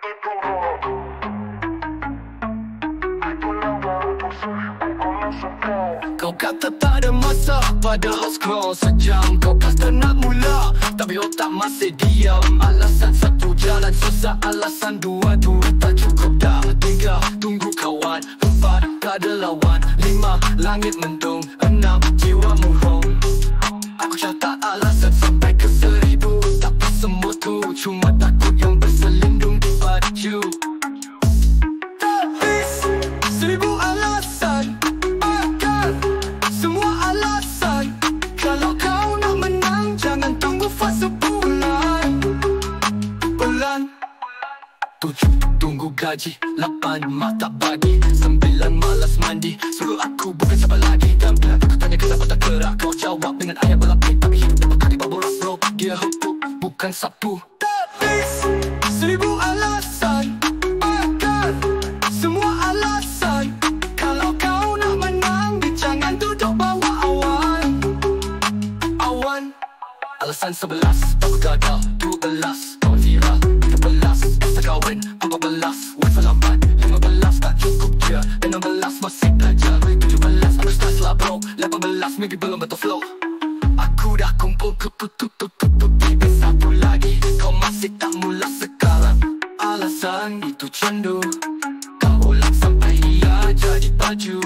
Kau kata tak ada masa, padahal scroll sejam. Kau kata nak mula, tapi otak masih diam. Alasan satu, jalan susah. Alasan dua, duit tak cukup. Dah tiga, tunggu kawan. Empat, tak ada lawan. Lima, langit mendung. Enam, jiwa murung. Aku catat alasan sampai ke 1000, tapi semua tu cuma takut yang berselindung di baju. Habis 1000 alasan, bakal semua alasan. Kalau kau nak menang, jangan tunggu fase bulan. 7 tunggu gaji, 8 mak tak bagi, 9 malas mandi, suruh aku bukan siapa lagi. Dan bila aku tanya kenapa tak gerak, kau jawab dengan ayat berlapis. Tapi hidup dapat kali berborak bro, dia hempuk bukan sapu. Habis 1000 alasan, bakal semua alasan. Kalau kau nak menang, jangan duduk bawah awan. Alasan 11, aku gagal. 12, kau viral. 13, tak kahwin. 14, wifi lambat. 15, tak cukup je. 16, masih belajar. 17, aku start lah bro. 18, maybe belum betul flow. Aku dah kumpul bibir satu lagi. Kau masih tak mula sekarang. Alasan itu candu. Kau ulang sampai ia jadi baju.